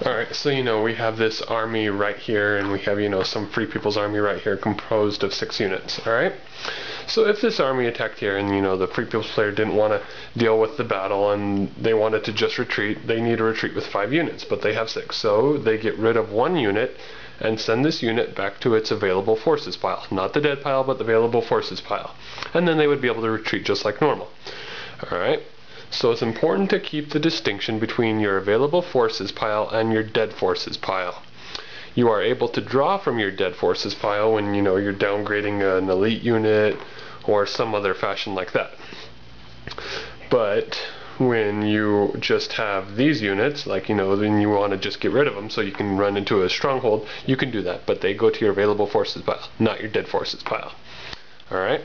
Alright, so we have this army right here, and we have some Free People's Army right here composed of 6 units. Alright, so if this army attacked here and the Free People's player didn't want to deal with the battle and they wanted to just retreat, they need to retreat with 5 units, but they have 6, so they get rid of 1 unit and send this unit back to its available forces pile. Not the dead pile, but the available forces pile. And then they would be able to retreat just like normal. Alright, so it's important to keep the distinction between your available forces pile and your dead forces pile. You are able to draw from your dead forces pile when you're downgrading an elite unit or some other fashion like that. But when you just have these units, like then you want to just get rid of them so you can run into a stronghold, you can do that, but they go to your available forces pile, not your dead forces pile. Alright?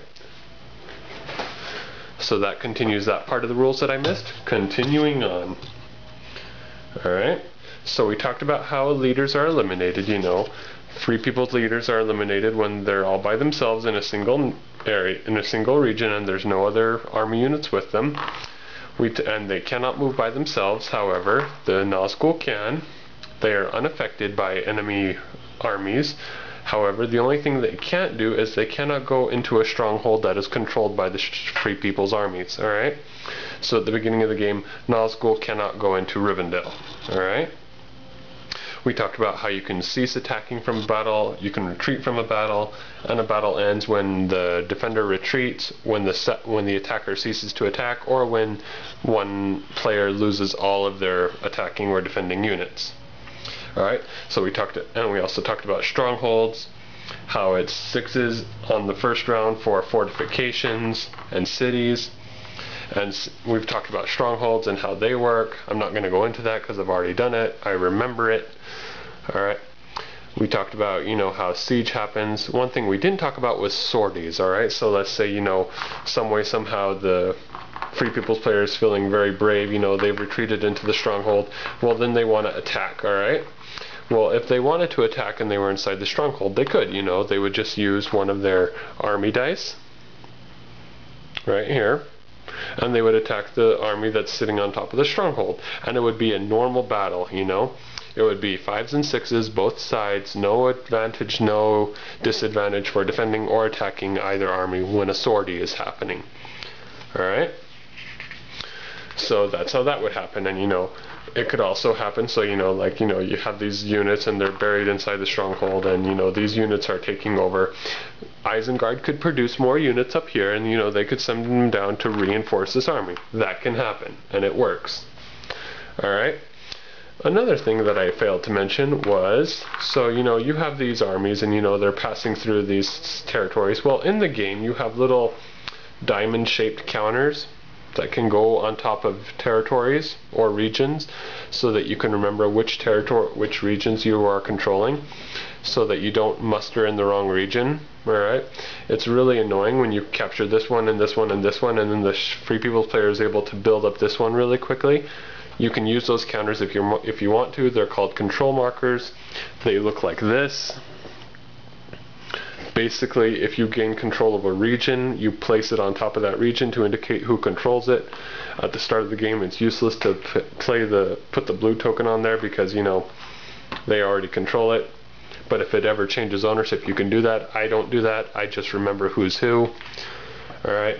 So that continues that part of the rules that I missed. Continuing on. Alright, so we talked about how leaders are eliminated. Free People's leaders are eliminated when they're all by themselves in a single area, in a single region, and there's no other army units with them. And they cannot move by themselves. However, the Nazgul can. They are unaffected by enemy armies. However, the only thing they can't do is they cannot go into a stronghold that is controlled by the Free People's armies. Alright? So at the beginning of the game, Nazgul cannot go into Rivendell. Alright? We talked about how you can cease attacking from a battle, you can retreat from a battle, and a battle ends when the defender retreats, when the attacker ceases to attack, or when one player loses all of their attacking or defending units. Alright, so we also talked about strongholds, how it's 6s on the first round for fortifications and cities, and we've talked about strongholds and how they work. I'm not going to go into that because I've already done it. I remember it. Alright, we talked about how siege happens. One thing we didn't talk about was sorties. Alright, so let's say some way somehow the Free People's player is feeling very brave, they've retreated into the stronghold, well then they want to attack. Alright, well, if they wanted to attack and they were inside the stronghold, they could, they would just use one of their army dice, right here, and they would attack the army that's sitting on top of the stronghold, and it would be a normal battle, It would be 5s and 6s, both sides, no advantage, no disadvantage for defending or attacking either army when a sortie is happening. Alright? So that's how that would happen, and it could also happen, so you have these units and they're buried inside the stronghold, and these units are taking over. Isengard could produce more units up here, and they could send them down to reinforce this army. That can happen, and it works. Alright? Another thing that I failed to mention was, so you have these armies and they're passing through these territories. Well, in the game you have little diamond shaped counters that can go on top of territories or regions, so that you can remember which regions you are controlling, so that you don't muster in the wrong region. Alright, it's really annoying when you capture this one and this one and this one, and then the Free People's player is able to build up this one really quickly. You can use those counters if you want to. They're called control markers. They look like this. Basically, if you gain control of a region, you place it on top of that region to indicate who controls it. At the start of the game, it's useless to put the blue token on there because they already control it. But if it ever changes ownership, you can do that. I don't do that. I just remember who's who. Alright.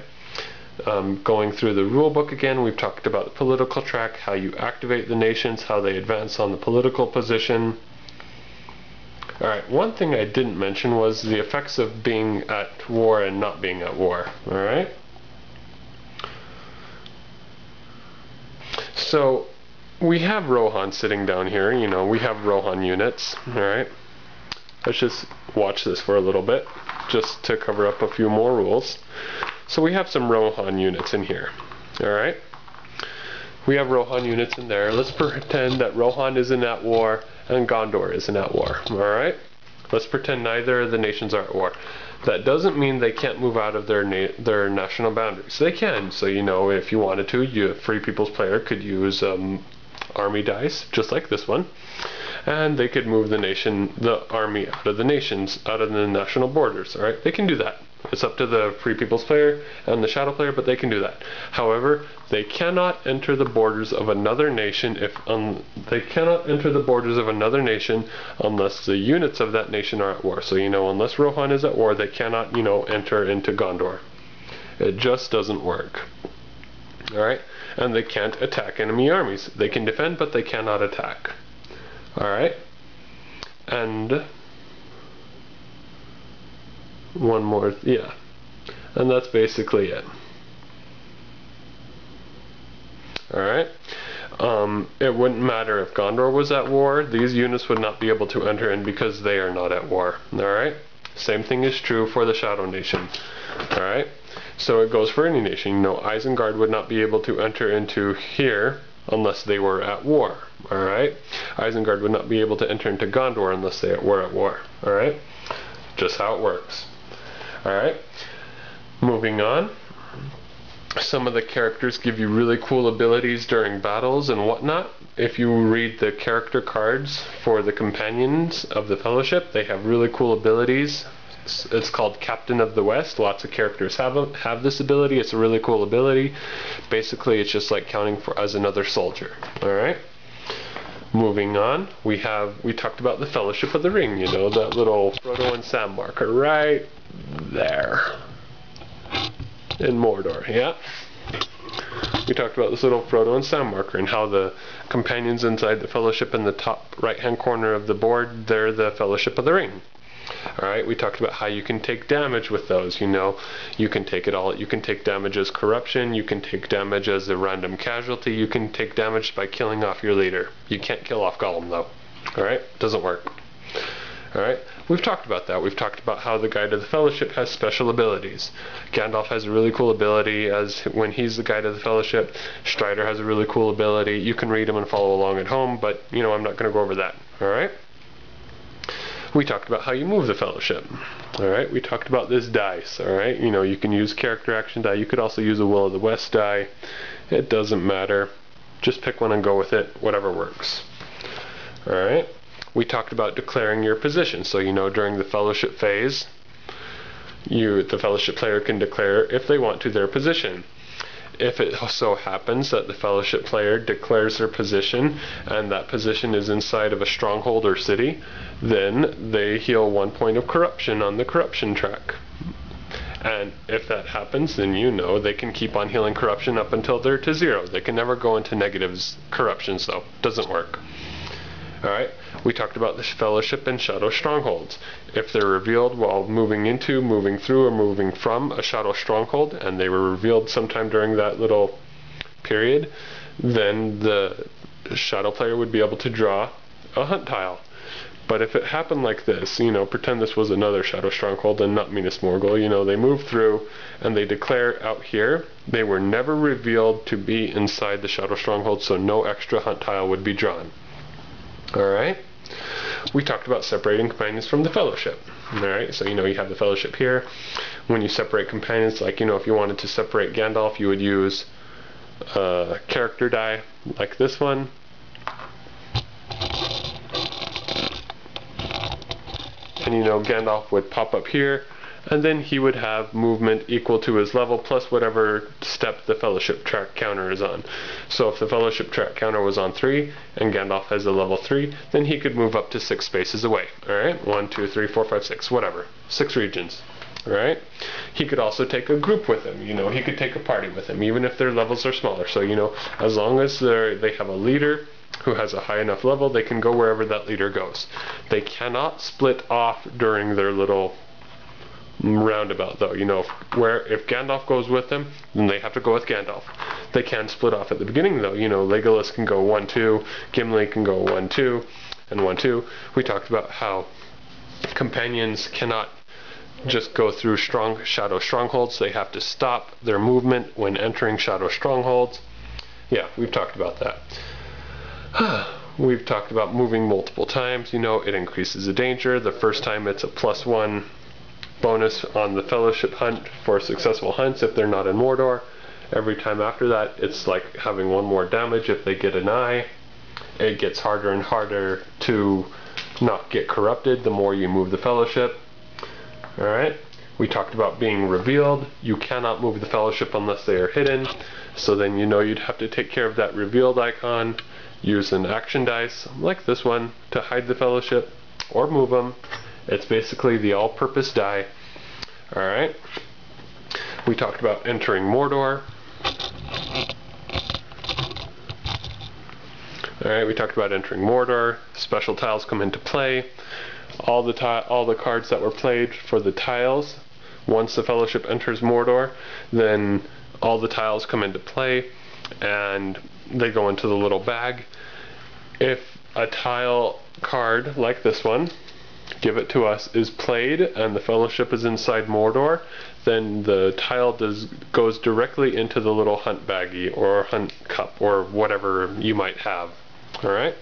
Going through the rule book again, we've talked about the political track, how you activate the nations, how they advance on the political position. Alright, one thing I didn't mention was the effects of being at war and not being at war. Alright? So, we have Rohan sitting down here, we have Rohan units. Alright? Let's just watch this for a little bit, just to cover up a few more rules. So we have some Rohan units in here. Alright? We have Rohan units in there. Let's pretend that Rohan isn't at war and Gondor isn't at war. Alright? Let's pretend neither of the nations are at war. That doesn't mean they can't move out of their national boundaries. They can. So, if you wanted to, a Free People's player could use army dice, just like this one. And they could move the army out of the national borders. Alright? They can do that. It's up to the Free People's player and the Shadow player, but they can do that. However, they cannot enter the borders of another nation unless the units of that nation are at war. So, you know, unless Rohan is at war, they cannot, you know, enter into Gondor. It just doesn't work. Alright? And they can't attack enemy armies. They can defend, but they cannot attack. Alright? And one more, yeah. And that's basically it. Alright? It wouldn't matter if Gondor was at war. These units would not be able to enter in because they are not at war. Alright? Same thing is true for the Shadow Nation. Alright? So it goes for any nation. You know, Isengard would not be able to enter into here unless they were at war. Alright? Isengard would not be able to enter into Gondor unless they were at war. Alright? Just how it works. Alright? Moving on. Some of the characters give you really cool abilities during battles and whatnot. If you read the character cards for the companions of the Fellowship, they have really cool abilities. It's called Captain of the West. Lots of characters have this ability. It's a really cool ability. Basically, it's just like counting as another soldier. Alright? Moving on, we talked about the Fellowship of the Ring, you know, that little Frodo and Sam marker right there in Mordor, yeah? We talked about this little Frodo and Sam marker and how the companions inside the Fellowship in the top right-hand corner of the board, they're the Fellowship of the Ring. Alright, we talked about how you can take damage with those, you know. You can take it all. You can take damage as corruption, you can take damage as a random casualty, you can take damage by killing off your leader. You can't kill off Gollum though. Alright, doesn't work. Alright, we've talked about that. We've talked about how the Guide of the Fellowship has special abilities. Gandalf has a really cool ability as when he's the Guide of the Fellowship. Strider has a really cool ability. You can read them and follow along at home, but, you know, I'm not going to go over that. Alright? We talked about how you move the Fellowship. Alright, we talked about this dice. Alright, you know, you can use character action die. You could also use a Will of the West die. It doesn't matter. Just pick one and go with it. Whatever works. Alright, we talked about declaring your position. So, you know, during the Fellowship phase, the Fellowship player can declare, if they want to, their position. If it so happens that the Fellowship player declares their position and that position is inside of a stronghold or city, then they heal 1 point of corruption on the corruption track. And if that happens, then you know they can keep on healing corruption up until they're to 0. They can never go into negatives corruptions though. Doesn't work. Alright, we talked about the Fellowship and Shadow Strongholds. If they're revealed while moving into, moving through, or moving from a Shadow Stronghold, and they were revealed sometime during that little period, then the Shadow player would be able to draw a hunt tile. But if it happened like this, you know, pretend this was another Shadow Stronghold and not Minas Morgul, you know, they move through and they declare out here, they were never revealed to be inside the Shadow Stronghold, so no extra hunt tile would be drawn. Alright, we talked about separating companions from the Fellowship. Alright, so you know you have the Fellowship here. When you separate companions, like, you know, if you wanted to separate Gandalf, you would use a character die like this one. And you know, Gandalf would pop up here, and then he would have movement equal to his level plus whatever step the Fellowship track counter is on. So if the Fellowship track counter was on 3 and Gandalf has a level 3, then he could move up to 6 spaces away. Alright, 1, 2, 3, 4, 5, 6, whatever. 6 regions. Alright? He could also take a group with him. You know, he could take a party with him, even if their levels are smaller. So, you know, as long as they have a leader who has a high enough level, they can go wherever that leader goes. They cannot split off during their little roundabout though. You know, if Gandalf goes with them, then they have to go with Gandalf. They can split off at the beginning though. You know, Legolas can go 1, 2, Gimli can go 1, 2, and 1, 2. We talked about how companions cannot just go through Shadow Strongholds. They have to stop their movement when entering Shadow Strongholds. Yeah, we've talked about that. We've talked about moving multiple times. You know, it increases the danger. The first time it's a +1 bonus on the Fellowship hunt for successful hunts if they're not in Mordor. Every time after that, it's like having 1 more damage if they get an eye. It gets harder and harder to not get corrupted the more you move the Fellowship. Alright, We talked about being revealed. You cannot move the fellowship unless they are hidden. So then you know you'd have to take care of that revealed icon. Use an action dice, like this one, to hide the fellowship or move them. It's basically the all-purpose die. Alright. We talked about entering Mordor. Alright, we talked about entering Mordor. Special tiles come into play. All the cards that were played for the tiles, once the fellowship enters Mordor, then all the tiles come into play and they go into the little bag. If a tile card like this one, give it to us, is played and the fellowship is inside Mordor, then the tile goes directly into the little hunt baggie or hunt cup or whatever you might have. Alright?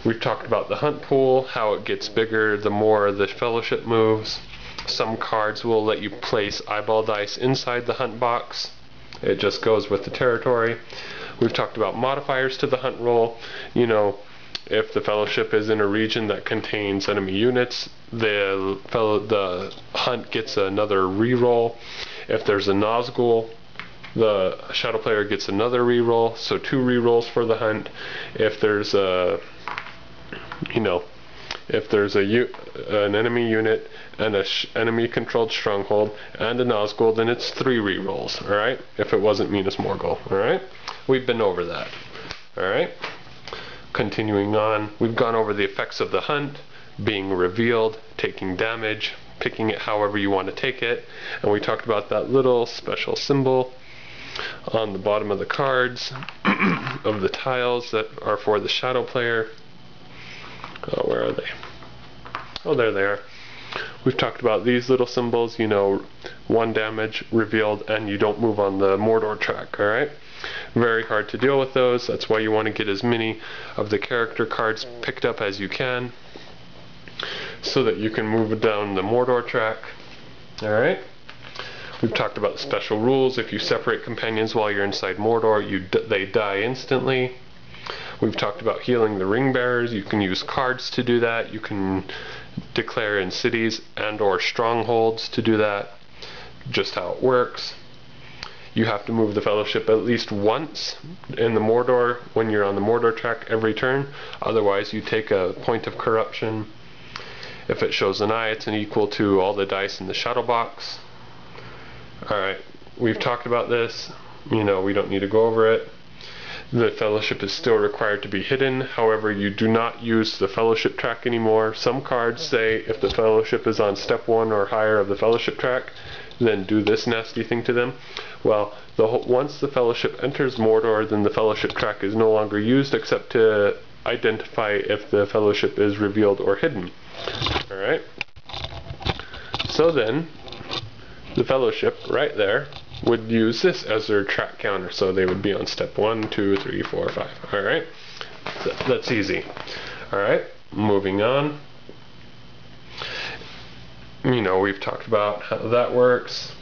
We've talked about the hunt pool, how it gets bigger the more the fellowship moves. Some cards will let you place eyeball dice inside the hunt box. It just goes with the territory. We've talked about modifiers to the hunt roll. You know, if the fellowship is in a region that contains enemy units, the hunt gets another reroll. If there's a Nazgul, the shadow player gets another reroll, so 2 rerolls for the hunt. If there's a if there's an enemy unit and an enemy controlled stronghold and a Nazgul, then it's 3 rerolls, alright? If it wasn't Minas Morgul, alright? We've been over that, alright? Continuing on, we've gone over the effects of the hunt, being revealed, taking damage, picking it however you want to take it, and we talked about that little special symbol on the bottom of the cards of the tiles that are for the shadow player. Oh, where are they? Oh, there they are. We've talked about these little symbols, you know, 1 damage, revealed, and you don't move on the Mordor track, alright? Very hard to deal with those. That's why you want to get as many of the character cards picked up as you can so that you can move down the Mordor track. Alright? We've talked about the special rules. If you separate companions while you're inside Mordor, they die instantly. We've talked about healing the ring bearers. You can use cards to do that. You can declare in cities and or strongholds to do that. Just how it works. You have to move the fellowship at least once in the Mordor when you're on the Mordor track every turn. Otherwise you take a point of corruption. If it shows an eye, it's an equal to all the dice in the shadow box. Alright, we've talked about this. You know, we don't need to go over it. The fellowship is still required to be hidden. However, you do not use the fellowship track anymore. Some cards say if the fellowship is on step 1 or higher of the fellowship track, then do this nasty thing to them. Well, once the fellowship enters Mordor, then the fellowship track is no longer used except to identify if the fellowship is revealed or hidden. Alright? So then, the fellowship right there would use this as their track counter, so they would be on step 1, 2, 3, 4, 5. Alright? That's easy. Alright, moving on. You know, we've talked about how that works.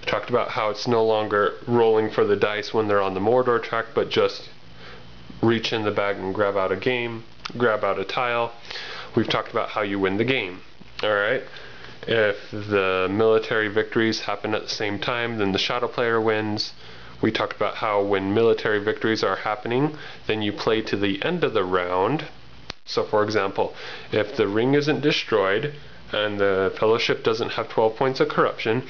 We've talked about how it's no longer rolling for the dice when they're on the Mordor track, but just reach in the bag and grab out a tile. We've talked about how you win the game. Alright? If the military victories happen at the same time, then the shadow player wins. We talked about how when military victories are happening, then you play to the end of the round. So for example, if the ring isn't destroyed and the fellowship doesn't have 12 points of corruption,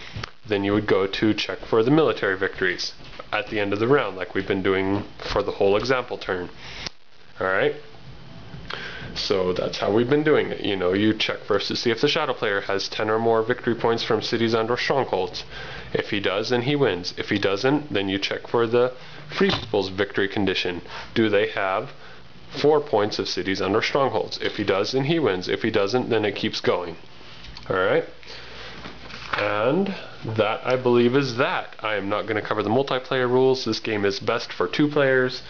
then you would go to check for the military victories at the end of the round, like we've been doing for the whole example turn. Alright? So that's how we've been doing it. You know, you check first to see if the shadow player has 10 or more victory points from cities and or strongholds. If he does, then he wins. If he doesn't, then you check for the free people's victory condition. Do they have 4 points of cities and or strongholds? If he does, then he wins. If he doesn't, then it keeps going. Alright? And that, I believe, is that. I am not going to cover the multiplayer rules. This game is best for 2 players.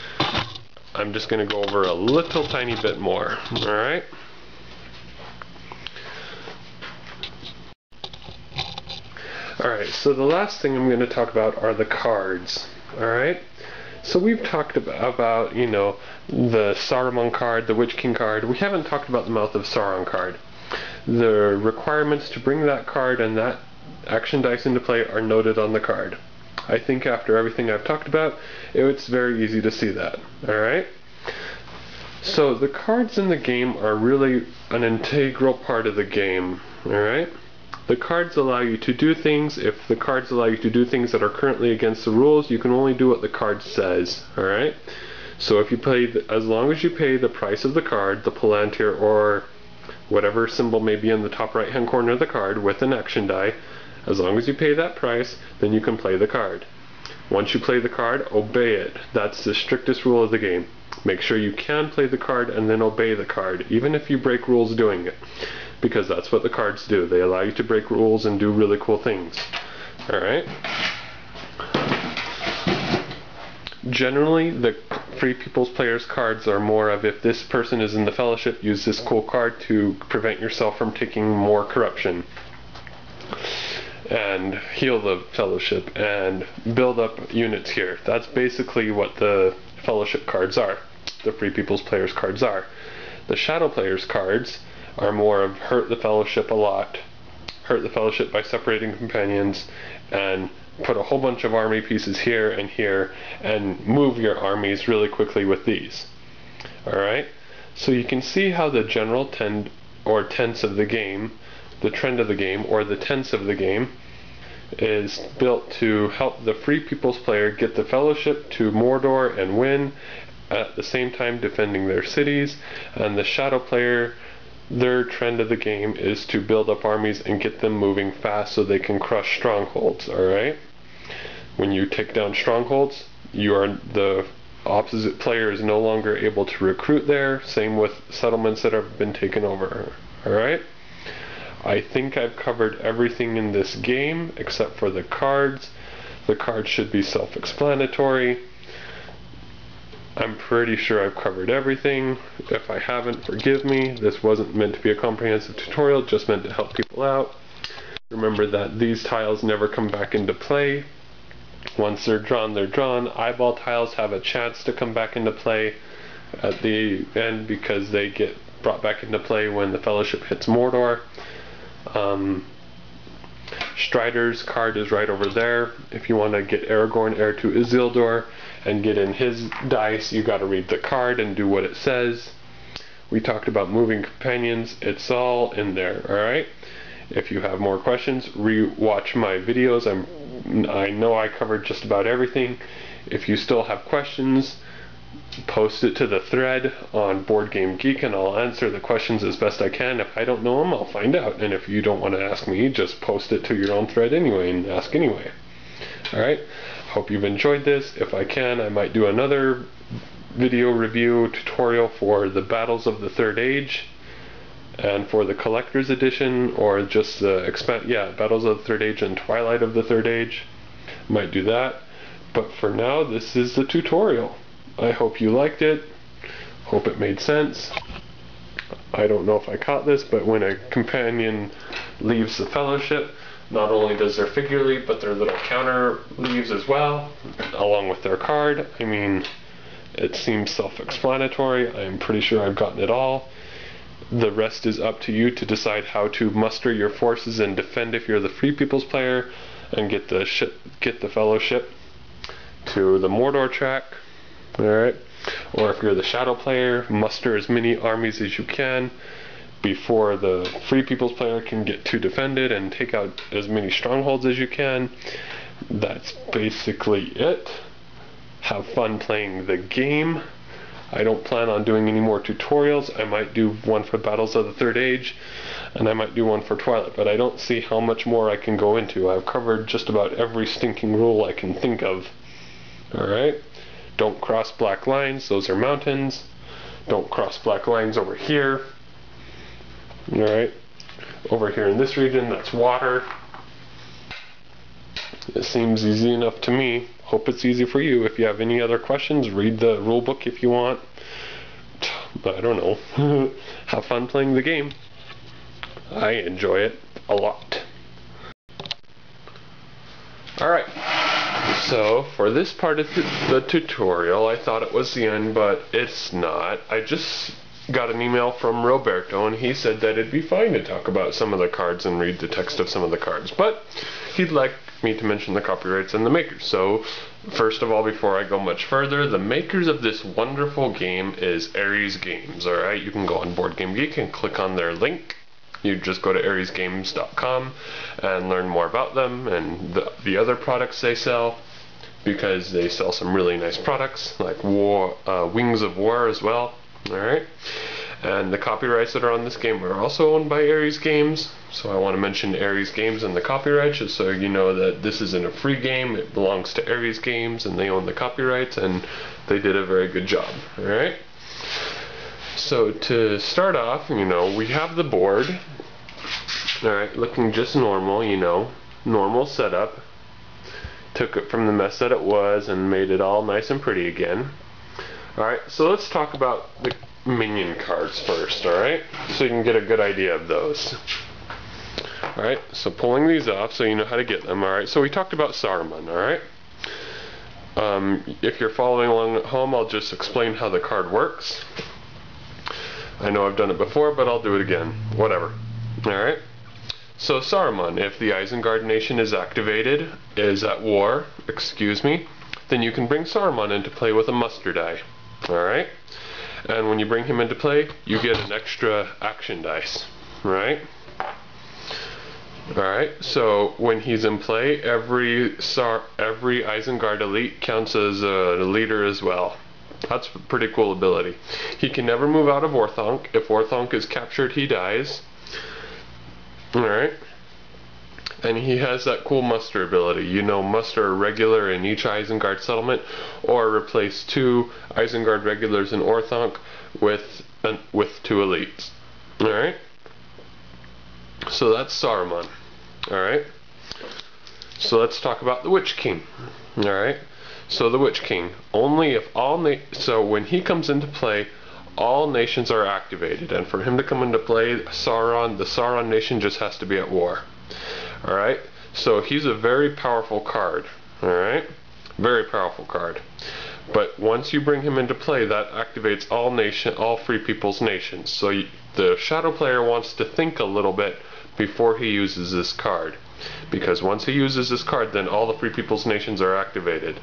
I'm just going to go over a little tiny bit more. Alright? Alright, so the last thing I'm going to talk about are the cards. Alright? So we've talked about, you know, the Saruman card, the Witch King card. We haven't talked about the Mouth of Sauron card. The requirements to bring that card and that action dice into play are noted on the card. I think after everything I've talked about, it's very easy to see that. Alright? So the cards in the game are really an integral part of the game. Alright? The cards allow you to do things. If the cards allow you to do things that are currently against the rules, you can only do what the card says. Alright? So if you pay, as long as you pay the price of the card, the Palantir or whatever symbol may be in the top right hand corner of the card with an action die, as long as you pay that price, then you can play the card. Once you play the card, obey it. That's the strictest rule of the game. Make sure you can play the card and then obey the card, even if you break rules doing it. Because that's what the cards do. They allow you to break rules and do really cool things. Alright? Generally, the Free People's Players cards are more of, if this person is in the Fellowship, use this cool card to prevent yourself from taking more corruption. And heal the Fellowship and build up units here. That's basically what the Fellowship cards are. The Free People's Players cards are. The Shadow Players cards are more of hurt the Fellowship a lot. Hurt the Fellowship by separating companions and put a whole bunch of army pieces here and move your armies really quickly with these. Alright? So you can see how the general tense of the game, the trend of the game, or the tense of the game, is built to help the Free People's Player get the Fellowship to Mordor and win, at the same time defending their cities, and the Shadow Player, their trend of the game is to build up armies and get them moving fast so they can crush strongholds. Alright? When you take down strongholds, the opposite player is no longer able to recruit there. Same with settlements that have been taken over. Alright? I think I've covered everything in this game except for the cards. The cards should be self-explanatory. I'm pretty sure I've covered everything. If I haven't, forgive me. This wasn't meant to be a comprehensive tutorial, just meant to help people out. Remember that these tiles never come back into play. Once they're drawn, they're drawn. Eyeball tiles have a chance to come back into play at the end because they get brought back into play when the Fellowship hits Mordor. Strider's card is right over there. If you want to get Aragorn, heir to Isildur, and get in his dice, you got to read the card and do what it says. We talked about moving companions. It's all in there. Alright? If you have more questions, re-watch my videos. I know I covered just about everything. If you still have questions, post it to the thread on Board Game Geek and I'll answer the questions as best I can. If I don't know them, I'll find out. And if you don't want to ask me, just post it to your own thread anyway and ask anyway. Alright? Hope you've enjoyed this. If I can, I might do another video review tutorial for the Battles of the Third Age and for the Collector's Edition, or just the Battles of the Third Age and Twilight of the Third Age. Might do that. But for now, this is the tutorial. I hope you liked it. Hope it made sense. I don't know if I caught this, but when a companion leaves the Fellowship, not only does their figure leave, but their little counter leaves as well, along with their card. I mean, it seems self-explanatory. I'm pretty sure I've gotten it all. The rest is up to you to decide how to muster your forces and defend if you're the Free People's Player, and get the Fellowship to the Mordor track. Alright? Or if you're the Shadow Player, muster as many armies as you can before the Free People's Player can get to defend it and take out as many strongholds as you can. That's basically it. Have fun playing the game. I don't plan on doing any more tutorials. I might do one for Battles of the Third Age and I might do one for Twilight, but I don't see how much more I can go into. I've covered just about every stinking rule I can think of. Alright? Don't cross black lines, those are mountains. Don't cross black lines over here. Alright, over here in this region, that's water. It seems easy enough to me. Hope it's easy for you. If you have any other questions, read the rule book if you want. I don't know. Have fun playing the game. I enjoy it a lot. Alright, So for this part of the tutorial, I thought it was the end, but it's not. I just got an email from Roberto, and he said that it'd be fine to talk about some of the cards and read the text of some of the cards, but he'd like me to mention the copyrights and the makers. So first of all, before I go much further, the makers of this wonderful game is Ares Games. Alright, you can go on BoardGameGeek and click on their link. You just go to aresgames.com and learn more about them and the other products they sell, because they sell some really nice products like Wings of War as well. Alright, and the copyrights that are on this game are also owned by Ares Games, so I want to mention Ares Games and the copyrights just so you know that this isn't a free game. It belongs to Ares Games and they own the copyrights, and they did a very good job. Alright, so to start off, we have the board. Alright, looking just normal, normal setup. Took it from the mess that it was and made it all nice and pretty again. Alright, so let's talk about the minion cards first, alright? So you can get a good idea of those. Alright, so pulling these off so you know how to get them, alright? So we talked about Saruman, alright? If you're following along at home, I'll just explain how the card works. I know I've done it before, but I'll do it again. Whatever. Alright? So Saruman, if the Isengard nation is activated, is at war, then you can bring Saruman into play with a muster die. Alright? And when you bring him into play, you get an extra action dice. Right? Alright, so when he's in play, every Isengard elite counts as a leader as well. That's a pretty cool ability. He can never move out of Orthanc. If Orthanc is captured, he dies. Alright? And he has that cool muster ability. Muster a regular in each Isengard settlement, or replace 2 Isengard regulars in Orthanc with 2 elites. Alright? So that's Saruman. Alright? So let's talk about the Witch King. Alright? So the Witch King, only if so when he comes into play, all nations are activated, and for him to come into play, the Sauron nation just has to be at war. Alright? So he's a very powerful card. Alright? Very powerful card. But once you bring him into play, that activates all Free People's nations. So the Shadow player wants to think a little bit before he uses this card. Because once he uses this card, then all the Free People's nations are activated.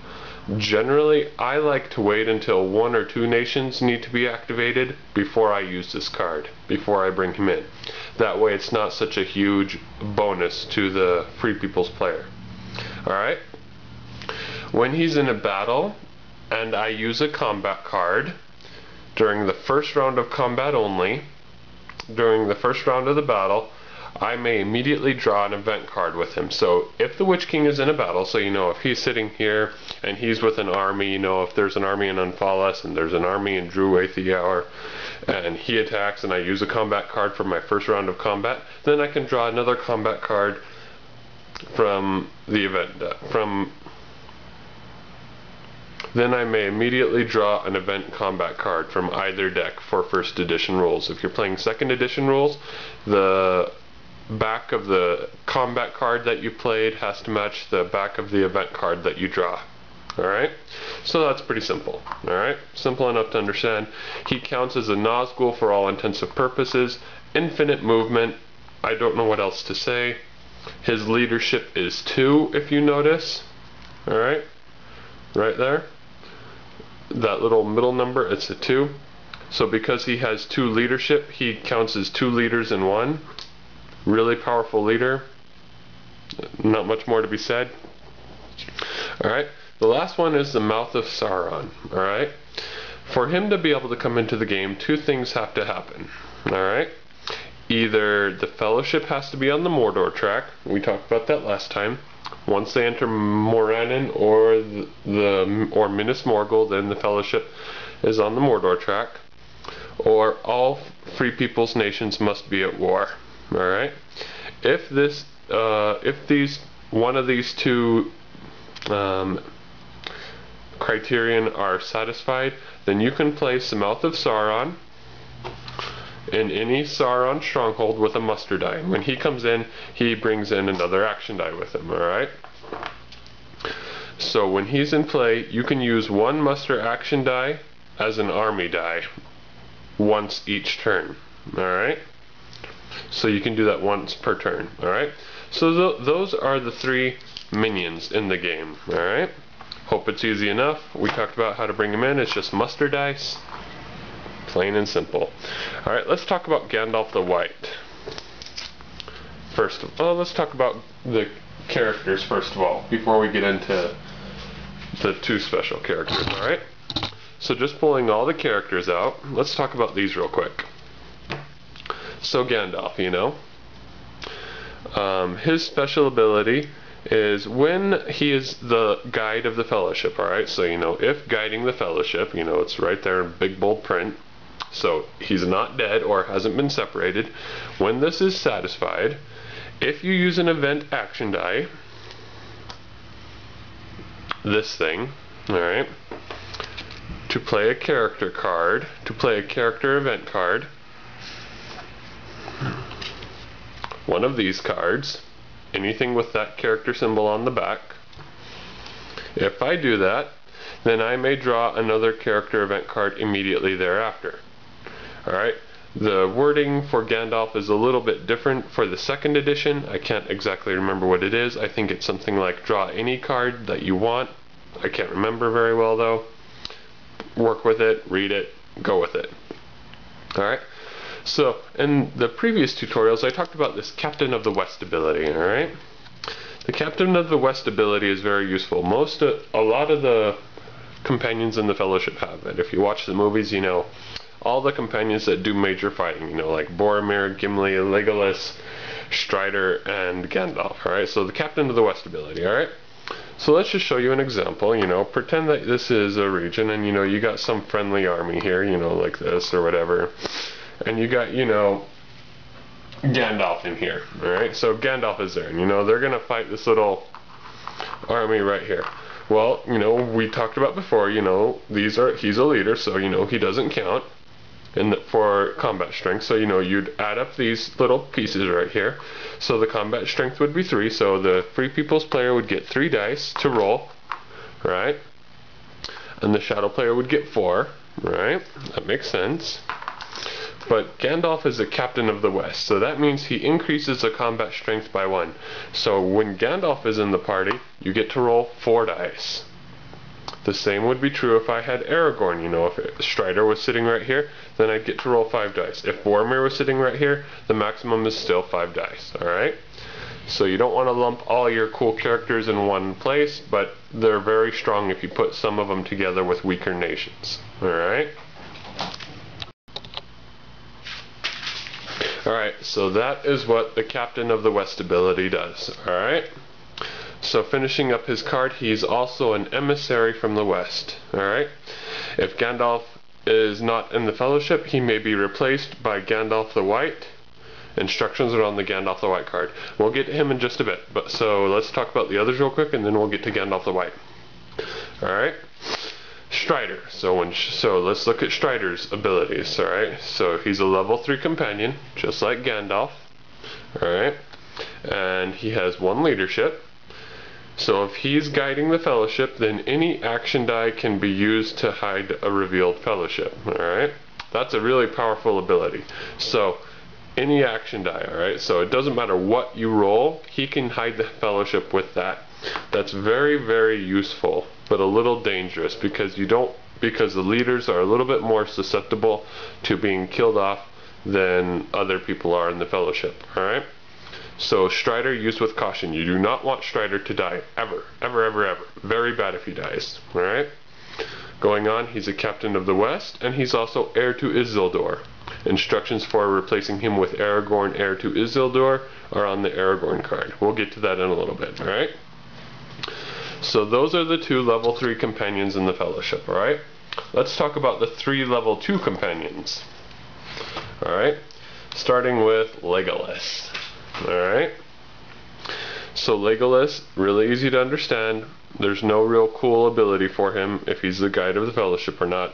Generally, I like to wait until 1 or 2 nations need to be activated before I use this card, before I bring him in. That way it's not such a huge bonus to the Free People's player. Alright? When he's in a battle, and I use a combat card, during the first round of combat only, during the first round of the battle, I may immediately draw an event card with him. So if the Witch King is in a battle, so if he's sitting here and he's with an army, if there's an army in Unfalas and there's an army in Druaethiaur, and he attacks and I use a combat card for my first round of combat, then I can draw another combat card from the event then I may immediately draw an event combat card from either deck for first edition rules. If you're playing second edition rules, the back of the combat card that you played has to match the back of the event card that you draw. Alright? So that's pretty simple. Alright? Simple enough to understand. He counts as a Nazgul for all intents and purposes. Infinite movement. I don't know what else to say. His leadership is 2, if you notice. Alright? Right there. That little middle number, it's a 2. So because he has 2 leadership, he counts as 2 leaders in 1. Really powerful leader. Not much more to be said. Alright, the last one is the Mouth of Sauron. Alright, for him to be able to come into the game, 2 things have to happen. Alright, either the Fellowship has to be on the Mordor track. We talked about that last time. Once they enter Morannon or Minas Morgul, then the Fellowship is on the Mordor track. Or all Free People's nations must be at war. Alright? If one of these 2 criterion are satisfied, then you can place the Mouth of Sauron in any Sauron stronghold with a muster die. When he comes in, he brings in another action die with him. Alright? So when he's in play, you can use one muster action die as an army die once each turn. Alright? So you can do that once per turn. Alright? So those are the 3 minions in the game. Alright? Hope it's easy enough. We talked about how to bring them in. It's just muster dice. Plain and simple. Alright, let's talk about Gandalf the White. First of all, let's talk about the characters first of all, before we get into the 2 special characters. Alright? So just pulling all the characters out, let's talk about these real quick. So Gandalf, you know, his special ability is when he is the guide of the fellowship. Alright, so you know, if guiding the fellowship, you know, it's right there in big bold print, so he's not dead or hasn't been separated. When this is satisfied, if you use an event action die, this thing, alright, to play a character card, to play a character event card, one of these cards, anything with that character symbol on the back, if I do that, then I may draw another character event card immediately thereafter. Alright, the wording for Gandalf is a little bit different for the 2nd edition. I can't exactly remember what it is. I think it's something like draw any card that you want. I can't remember very well though. Work with it, read it, go with it. Alright, so in the previous tutorials I talked about this Captain of the West ability. Alright, the Captain of the West ability is very useful. A lot of the companions in the Fellowship have it. If you watch the movies, you know, all the companions that do major fighting, you know, like Boromir, Gimli, Legolas, Strider, and Gandalf. Alright, so the Captain of the West ability. Alright, so let's just show you an example. You know, pretend that this is a region and you know you got some friendly army here, you know, like this or whatever, and you got, you know, Gandalf in here. Alright, so Gandalf is there and you know they're gonna fight this little army right here. Well, you know, we talked about before, you know, he's a leader, so you know he doesn't count for combat strength. So you know you'd add up these little pieces right here. So the combat strength would be 3, so the Free People's player would get 3 dice to roll, right? And the Shadow player would get 4, right? That makes sense. But Gandalf is the Captain of the West, so that means he increases the combat strength by 1. So when Gandalf is in the party, you get to roll 4 dice. The same would be true if I had Aragorn. You know, if Strider was sitting right here, then I'd get to roll 5 dice. If Boromir was sitting right here, the maximum is still 5 dice. Alright? So you don't want to lump all your cool characters in one place, but they're very strong if you put some of them together with weaker nations. Alright? Alright, so that is what the Captain of the West ability does. Alright? So finishing up his card, he's also an emissary from the West. Alright? If Gandalf is not in the Fellowship, he may be replaced by Gandalf the White. Instructions are on the Gandalf the White card. We'll get to him in just a bit. So let's talk about the others real quick and then we'll get to Gandalf the White. Alright? Strider. So let's look at Strider's abilities. Alright? So he's a level 3 companion, just like Gandalf. Alright? And he has 1 leadership. So if he's guiding the Fellowship, then any action die can be used to hide a revealed Fellowship. Alright? That's a really powerful ability. So any action die, alright? So it doesn't matter what you roll, he can hide the Fellowship with that. That's very, very useful, but a little dangerous because the leaders are a little bit more susceptible to being killed off than other people are in the Fellowship. Alright? So Strider, used with caution. You do not want Strider to die, ever. Ever, ever, ever. Very bad if he dies. Alright? Going on, he's a Captain of the West, and he's also heir to Isildur. Instructions for replacing him with Aragorn, heir to Isildur, are on the Aragorn card. We'll get to that in a little bit. Alright? So those are the 2 level 3 companions in the Fellowship. Alright? Let's talk about the 3 level 2 companions. Alright? Starting with Legolas. Alright? So Legolas, really easy to understand. There's no real cool ability for him if he's the guide of the Fellowship or not.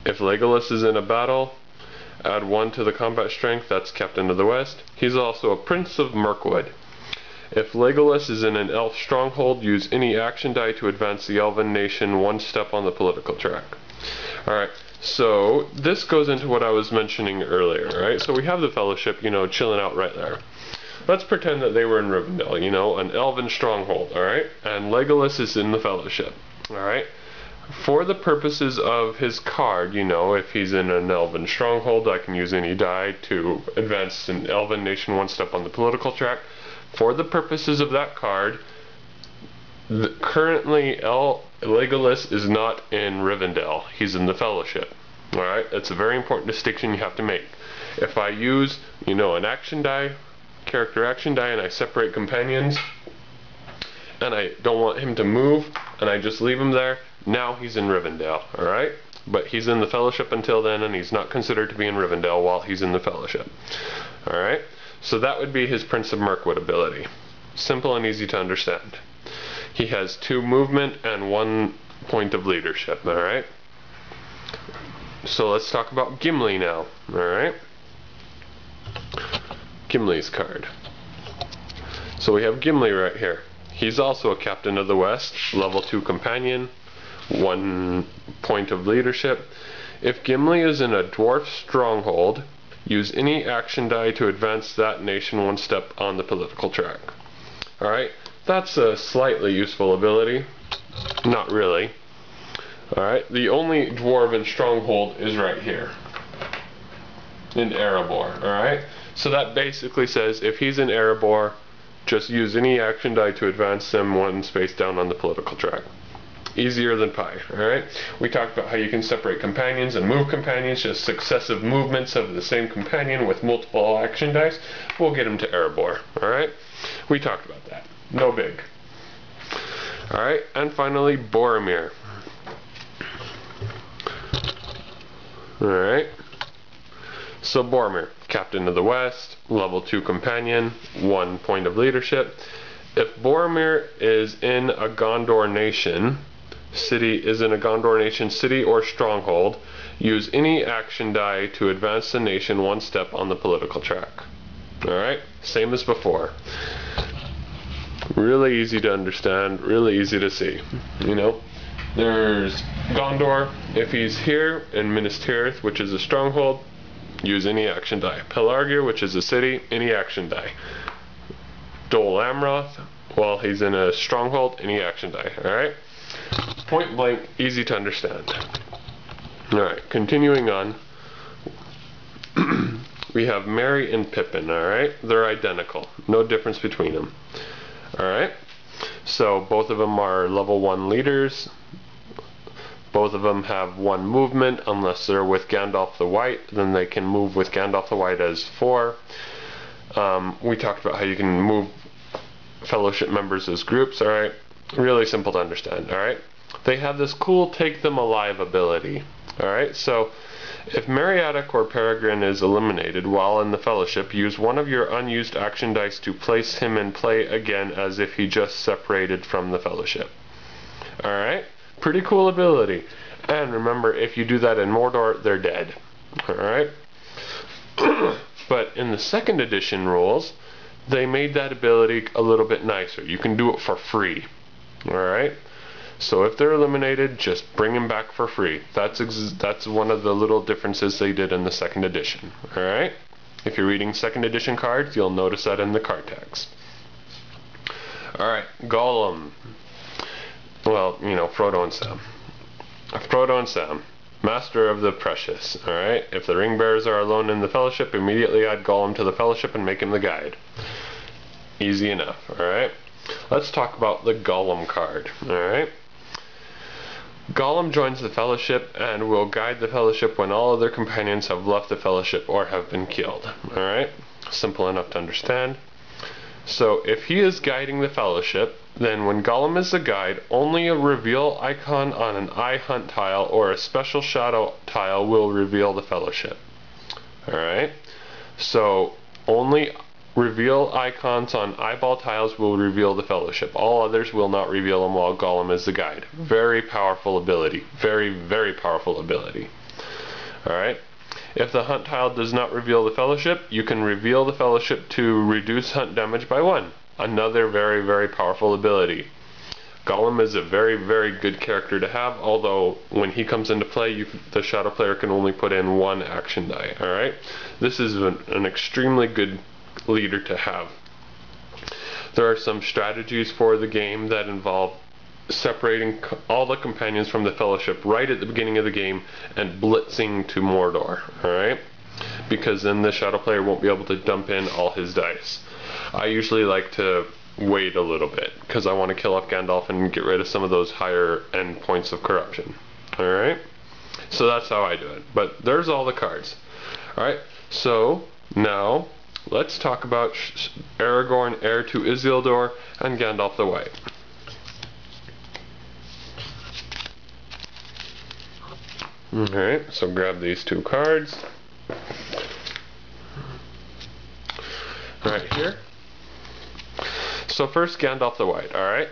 If Legolas is in a battle, add 1 to the combat strength, that's Captain of the West. He's also a Prince of Mirkwood. If Legolas is in an elf stronghold, use any action die to advance the elven nation one step on the political track. Alright, so this goes into what I was mentioning earlier, right? So we have the Fellowship, you know, chilling out right there. Let's pretend that they were in Rivendell, you know, an elven stronghold, alright? And Legolas is in the Fellowship, alright? For the purposes of his card, you know, if he's in an elven stronghold, I can use any die to advance an elven nation one step on the political track. For the purposes of that card, currently Legolas is not in Rivendell. He's in the Fellowship. Alright, that's a very important distinction you have to make. If I use, you know, an action die, character action die, and I separate companions, and I don't want him to move, and I just leave him there, now he's in Rivendell, alright? But he's in the Fellowship until then, and he's not considered to be in Rivendell while he's in the Fellowship. Alright? So that would be his Prince of Mirkwood ability. Simple and easy to understand. He has 2 movement and 1 point of leadership, alright? So let's talk about Gimli now, alright? Gimli's card. So we have Gimli right here. He's also a Captain of the West, level 2 companion, 1 point of leadership. If Gimli is in a dwarf stronghold, use any action die to advance that nation one step on the political track. Alright, that's a slightly useful ability. Not really. Alright, the only dwarven stronghold is right here, in Erebor, alright? So that basically says if he's in Erebor, just use any action die to advance them 1 space down on the political track. Easier than pie, alright? We talked about how you can separate companions and move companions, just successive movements of the same companion with multiple action dice. We'll get him to Erebor, alright? We talked about that. No big. Alright, and finally Boromir. Alright. So Boromir, Captain of the West, level 2 companion, 1 point of leadership. If Boromir is in a Gondor nation, city or stronghold, use any action die to advance the nation 1 step on the political track. Alright, same as before. Really easy to understand, really easy to see. You know, there's Gondor. If he's here in Minas Tirith, which is a stronghold, use any action die. Pelargir, which is a city, any action die. Dol Amroth, while he's in a stronghold, any action die. Alright? Point blank, easy to understand. Alright, continuing on. We have Merry and Pippin, alright? They're identical. No difference between them. Alright? So both of them are level 1 leaders. Both of them have 1 movement, unless they're with Gandalf the White, then they can move with Gandalf the White as 4. We talked about how you can move Fellowship members as groups, alright? Really simple to understand, alright? They have this cool Take Them Alive ability, alright? So, if Meriadoc or Peregrine is eliminated while in the Fellowship, use one of your unused action dice to place him in play again as if he just separated from the Fellowship. Alright? Pretty cool ability. And remember, if you do that in Mordor, they're dead. Alright? But in the 2nd edition rules, they made that ability a little bit nicer. You can do it for free. Alright? So if they're eliminated, just bring them back for free. That's one of the little differences they did in the 2nd edition. Alright? If you're reading 2nd edition cards, you'll notice that in the card text. Alright, Gollum. Well, you know, Frodo and Sam. Frodo and Sam, Master of the Precious. Alright? If the ring bearers are alone in the Fellowship, immediately add Gollum to the Fellowship and make him the guide. Easy enough. Alright? Let's talk about the Gollum card. Alright? Gollum joins the Fellowship and will guide the Fellowship when all other companions have left the Fellowship or have been killed. Alright? Simple enough to understand. So, if he is guiding the Fellowship, then when Gollum is the guide, only a reveal icon on an eye hunt tile or a special shadow tile will reveal the Fellowship. Alright? So, only reveal icons on eyeball tiles will reveal the Fellowship. All others will not reveal them while Gollum is the guide. Very powerful ability. Very, very powerful ability. Alright? If the hunt tile does not reveal the Fellowship, you can reveal the Fellowship to reduce hunt damage by 1. another very, very powerful ability. Gollum is a very, very good character to have, although when he comes into play, the shadow player can only put in one action die, alright? This is an extremely good leader to have. There are some strategies for the game that involve separating all the companions from the Fellowship right at the beginning of the game and blitzing to Mordor, alright? Because then the shadow player won't be able to dump in all his dice. I usually like to wait a little bit because I want to kill off Gandalf and get rid of some of those higher end points of corruption. Alright? So that's how I do it. But there's all the cards. Alright? So now let's talk about Aragorn, heir to Isildur, and Gandalf the White. Alright, so grab these two cards. Right here. So first, Gandalf the White, alright?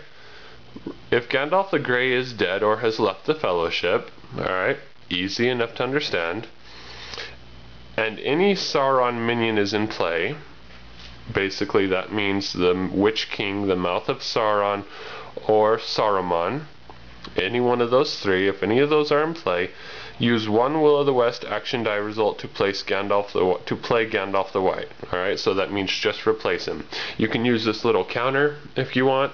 If Gandalf the Grey is dead or has left the Fellowship, alright, easy enough to understand, and any Sauron minion is in play, basically that means the Witch King, the Mouth of Sauron, or Saruman, any one of those three, if any of those are in play, use one Will-o'-the-Wisp action die result to play Gandalf the White. Alright, so that means just replace him. You can use this little counter if you want.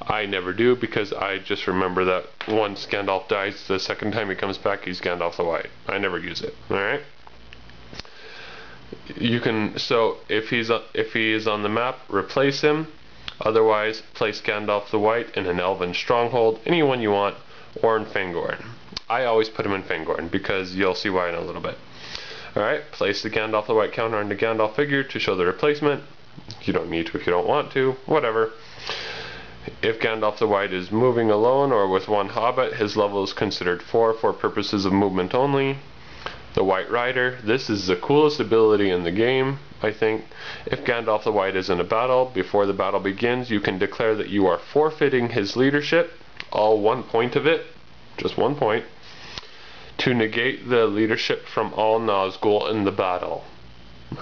I never do because I just remember that once Gandalf dies, the second time he comes back, he's Gandalf the White. I never use it. Alright? You can, so if he is on the map, replace him. Otherwise, place Gandalf the White in an elven stronghold, anyone you want, or in Fangorn. I always put him in Fangorn because you'll see why in a little bit. Alright, place the Gandalf the White counter on the Gandalf figure to show the replacement. You don't need to if you don't want to, whatever. If Gandalf the White is moving alone or with one hobbit, his level is considered 4 for purposes of movement only. The White Rider, this is the coolest ability in the game, I think. If Gandalf the White is in a battle, before the battle begins, you can declare that you are forfeiting his leadership, all 1 point of it, just 1 point, to negate the leadership from all Nazgul in the battle.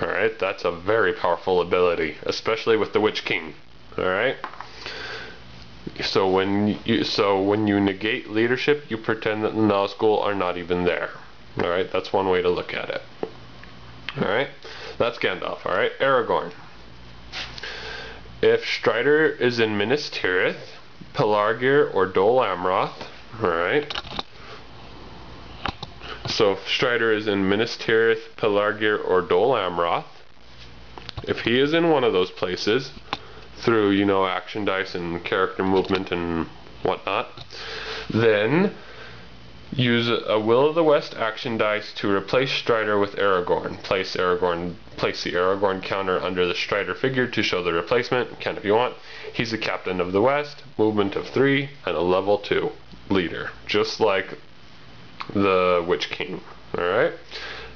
Alright, that's a very powerful ability, especially with the Witch King. Alright? So when you negate leadership, you pretend that the Nazgul are not even there. Alright, that's one way to look at it. Alright, that's Gandalf. Alright, Aragorn. If Strider is in Minas Tirith, Pelargir, or Dol Amroth, alright. So if Strider is in Minas Tirith, Pelargir, or Dol Amroth, if he is in one of those places, through, you know, action dice and character movement and whatnot, then use a Will-o'-the-Wisp action dice to replace Strider with Aragorn. Place the Aragorn counter under the Strider figure to show the replacement. Can if you want. He's a Captain of the West, movement of 3, and a level 2 leader, just like the Witch King. Alright?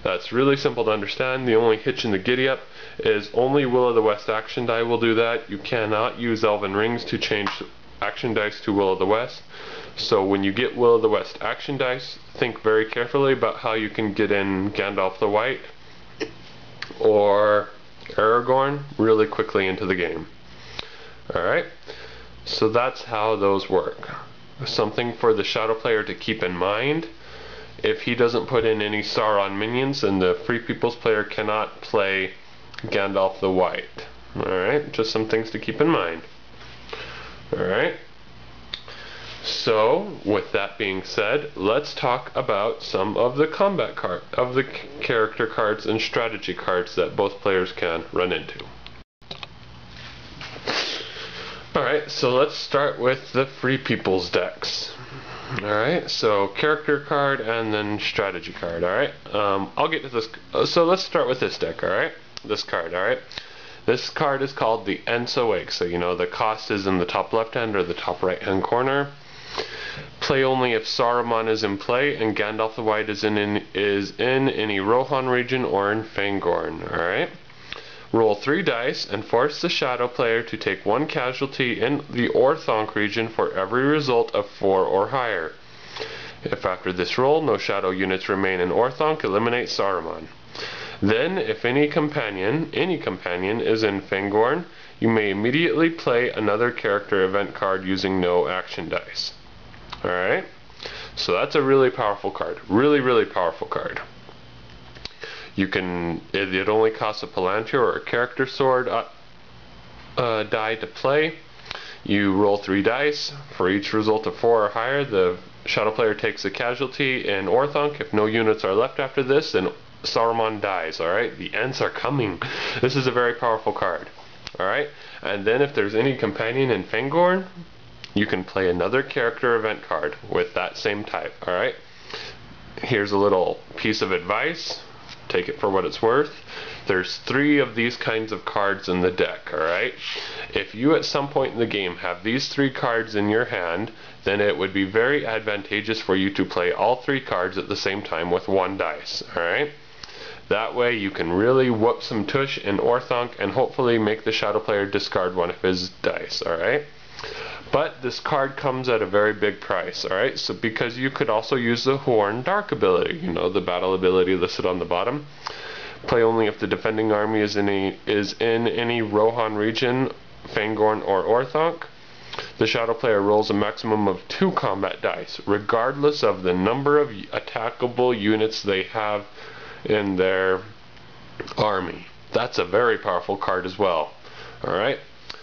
That's really simple to understand. The only hitch in the giddy-up is only Will-o'-the-Wisp action die will do that. You cannot use Elven Rings to change action dice to Will-o'-the-Wisp. So when you get Will-o'-the-Wisp action dice, think very carefully about how you can get in Gandalf the White or Aragorn really quickly into the game. Alright, so that's how those work. Something for the Shadow player to keep in mind: if he doesn't put in any Sauron minions, then the Free Peoples player cannot play Gandalf the White. Alright, just some things to keep in mind. Alright, so with that being said, let's talk about some of the character cards and strategy cards that both players can run into. Alright, so let's start with the Free Peoples decks. Alright, so character card and then strategy card. Alright, I'll get to this. So let's start with this deck. Alright, this card. Alright, this card is called the Ents Awake. So you know the cost is in the top left hand or the top right hand corner. Play only if Saruman is in play and Gandalf the White is in any Rohan region or in Fangorn. Alright, roll 3 dice and force the Shadow player to take 1 casualty in the Orthanc region for every result of 4 or higher. If after this roll no Shadow units remain in Orthanc, eliminate Saruman. Then, if any companion is in Fangorn, you may immediately play another character event card using no action dice. Alright? So that's a really powerful card. Really, really powerful card. You can, it only costs a Palantir or a character sword die to play. You roll 3 dice. For each result of 4 or higher, the shadow player takes a casualty in Orthanc. If no units are left after this, then Saruman dies. Alright? The Ents are coming. This is a very powerful card. Alright? And then if there's any companion in Fangorn, you can play another character event card with that same type. Alright? Here's a little piece of advice. Take it for what it's worth. There's 3 of these kinds of cards in the deck, alright? If you at some point in the game have these 3 cards in your hand, then it would be very advantageous for you to play all 3 cards at the same time with 1 dice, alright? That way you can really whoop some tush in Orthanc and hopefully make the shadow player discard one of his dice, alright? But this card comes at a very big price, alright? So because you could also use the Huorn Dark ability, you know, the battle ability listed on the bottom. Play only if the defending army is in any Rohan region, Fangorn or Orthanc. The shadow player rolls a maximum of 2 combat dice, regardless of the number of attackable units they have in their army. That's a very powerful card as well. Alright?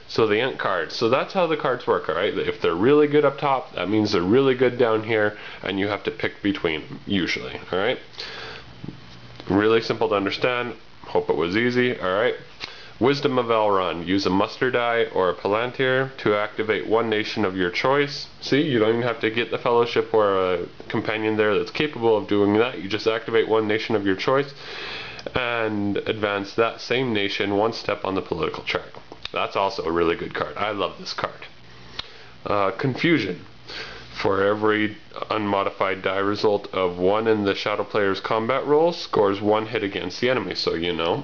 So the Ent cards. So that's how the cards work, alright? If they're really good up top, that means they're really good down here, and you have to pick between, usually. Alright? Really simple to understand. Hope it was easy. Alright? Wisdom of Elrond. Use a muster die or a Palantir to activate one nation of your choice. See, you don't even have to get the fellowship or a companion there that's capable of doing that. You just activate one nation of your choice and advance that same nation 1 step on the political track. That's also a really good card. I love this card. Confusion. For every unmodified die result of 1 in the shadow player's combat roll, scores 1 hit against the enemy. So you know,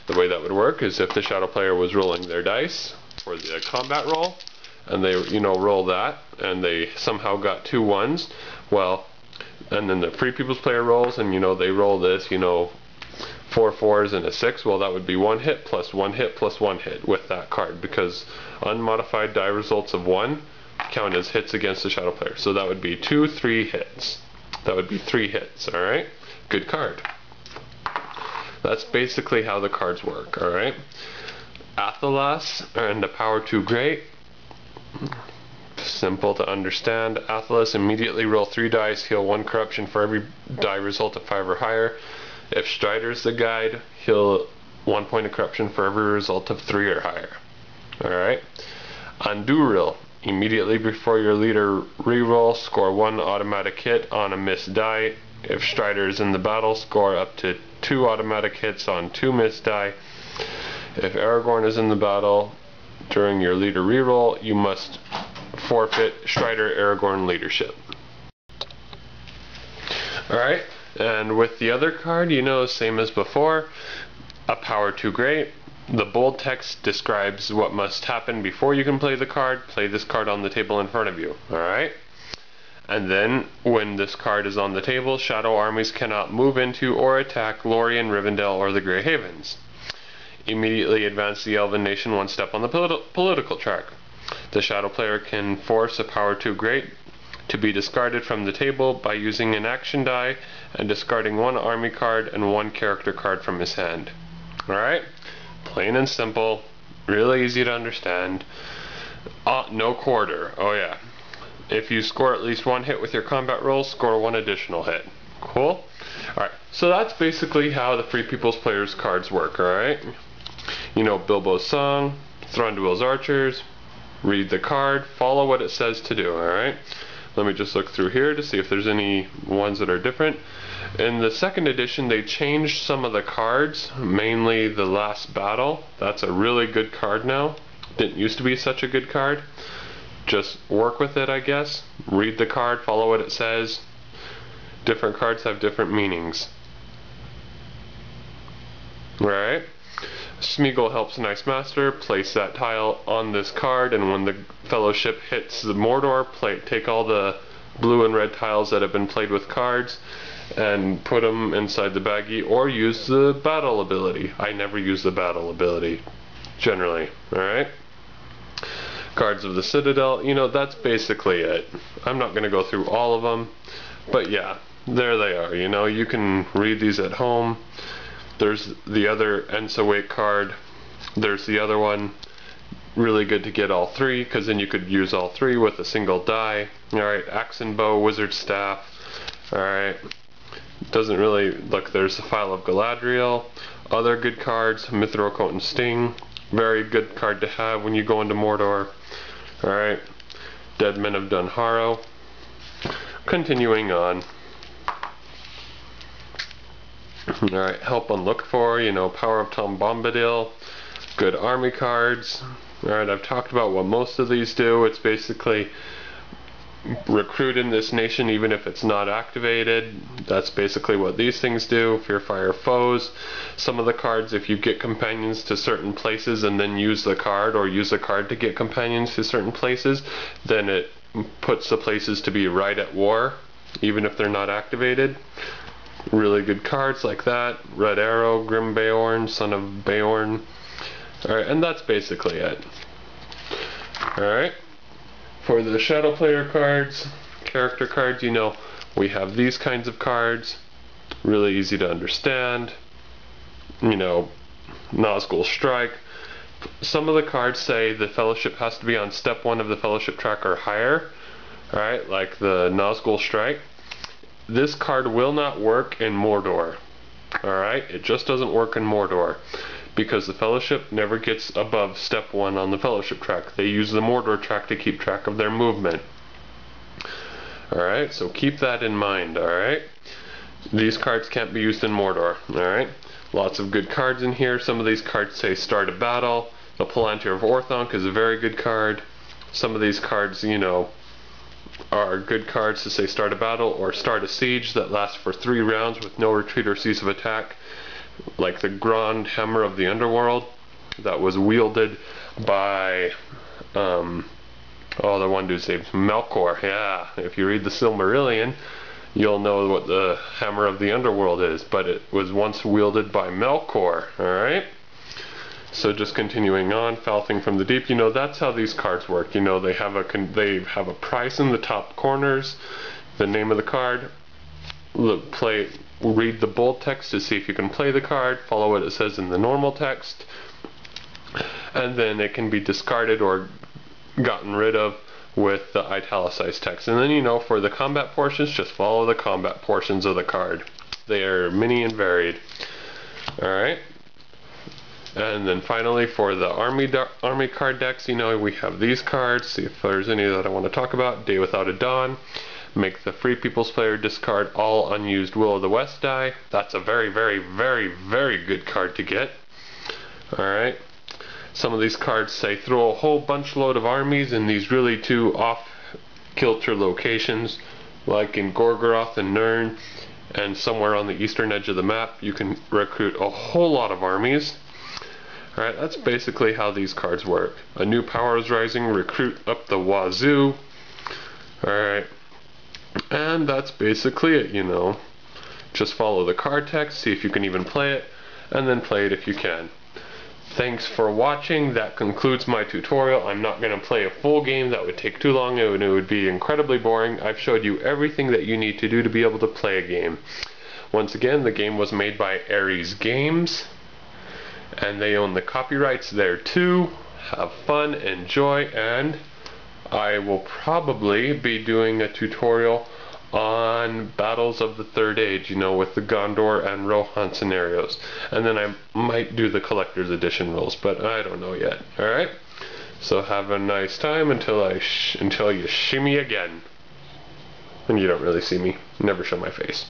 the way that would work is if the shadow player was rolling their dice for the combat roll, and they, you know, roll that, and they somehow got 2 1s, well, and then the Free People's player rolls, and you know, they roll this, you know, 4 4s and a 6, well, that would be 1 hit plus 1 hit plus 1 hit with that card, because unmodified die results of 1 count as hits against the shadow player. So that would be 2 3 hits. That would be 3 hits, alright? Good card. That's basically how the cards work, alright? Athelas and a power too great. Simple to understand. Athelas, immediately roll 3 dice, heal 1 corruption for every die result of 5 or higher. If Strider's the guide, heal 1 point of corruption for every result of 3 or higher. Alright? Andúril. Immediately before your leader reroll, score 1 automatic hit on a missed die. If Strider is in the battle, score up to 2 automatic hits on 2 missed die. If Aragorn is in the battle during your leader reroll, you must forfeit Strider Aragorn leadership. Alright, and with the other card, you know, same as before, a power too great. The bold text describes what must happen before you can play the card. Play this card on the table in front of you. Alright? And then, when this card is on the table, shadow armies cannot move into or attack Lorien, Rivendell, or the Grey Havens. Immediately advance the Elven nation 1 step on the political track. The shadow player can force a power too great to be discarded from the table by using an action die and discarding 1 army card and 1 character card from his hand. Alright? Plain and simple, really easy to understand. No quarter. Oh yeah. If you score at least 1 hit with your combat roll, score 1 additional hit. Cool? Alright, so that's basically how the Free People's Players cards work, alright? You know, Bilbo's Song, Thranduil's Archers, read the card, follow what it says to do, alright? Let me just look through here to see if there's any ones that are different. In the 2nd edition, they changed some of the cards, mainly the Last Battle. That's a really good card now. Didn't used to be such a good card. Just work with it, I guess. Read the card, follow what it says. Different cards have different meanings. Alright. Smeagol helps an Ice Master. Place that tile on this card, and when the Fellowship hits the Mordor, take all the blue and red tiles that have been played with cards and put them inside the baggie, or use the battle ability. I never use the battle ability. generally. Alright? Guards of the Citadel, you know, that's basically it. I'm not going to go through all of them, but yeah, there they are. You know, you can read these at home. There's the other Ensawake card. There's the other one. Really good to get all three, because then you could use all three with a single die. Alright, Axe and Bow, Wizard Staff. Alright, doesn't really, look, there's the File of Galadriel. Other good cards, Mithril Coat and Sting. Very good card to have when you go into Mordor. Alright, Dead Men of Dunharrow. Continuing on. Alright, Help Unlooked For, you know, Power of Tom Bombadil. Good army cards. Alright, I've talked about what most of these do. It's basically recruit in this nation even if it's not activated. That's basically what these things do. Fear Fire Foes. Some of the cards, if you get companions to certain places and then use the card, or use the card to get companions to certain places, then it puts the places to be right at war, even if they're not activated. Really good cards like that. Red Arrow, Grim Beorn, Son of Beorn. Alright, and that's basically it. Alright. For the Shadow Player cards, character cards, you know, we have these kinds of cards. Really easy to understand. You know, Nazgul Strike. Some of the cards say the Fellowship has to be on step 1 of the Fellowship track or higher. Alright, like the Nazgul Strike. This card will not work in Mordor. Alright, it just doesn't work in Mordor, because the Fellowship never gets above step 1 on the Fellowship track. They use the Mordor track to keep track of their movement. Alright, so keep that in mind, alright? These cards can't be used in Mordor, alright? Lots of good cards in here. Some of these cards say Start a Battle. The Palantir of Orthanc is a very good card. Some of these cards, you know, are good cards to say Start a Battle or Start a Siege that lasts for 3 rounds with no retreat or cease of attack. Like the Grand Hammer of the Underworld that was wielded by the one dude's name, Melkor. Yeah, if you read the Silmarillion, you'll know what the Hammer of the Underworld is, but it was once wielded by Melkor. Alright, so just continuing on, Foul Thing from the Deep, you know, that's how these cards work. You know, they have a price in the top corners, the name of the card. Read the bold text to see if you can play the card, follow what it says in the normal text, and then it can be discarded or gotten rid of with the italicized text. And then, you know, for the combat portions, just follow the combat portions of the card. They are many and varied. Alright. And then finally, for the army card decks, you know, we have these cards. See if there's any that I want to talk about. Day Without a Dawn. Make the Free People's player discard all unused Will of the West die. That's a very, very, very, very good card to get. Alright. Some of these cards say throw a whole bunch load of armies in these really 2 off-kilter locations, like in Gorgoroth and Nirn, and somewhere on the eastern edge of the map you can recruit a whole lot of armies. Alright, that's basically how these cards work. A New Power is Rising, recruit up the wazoo. Alright. And that's basically it, you know. Just follow the card text, see if you can even play it, and then play it if you can. Thanks for watching. That concludes my tutorial. I'm not going to play a full game. That would take too long and it would be incredibly boring. I've showed you everything that you need to do to be able to play a game. Once again, the game was made by Ares Games, and they own the copyrights there too. Have fun, enjoy, and I will probably be doing a tutorial on Battles of the Third Age, you know, with the Gondor and Rohan scenarios. And then I might do the Collector's Edition rules, but I don't know yet. Alright? So have a nice time until you see me again. And you don't really see me. Never show my face.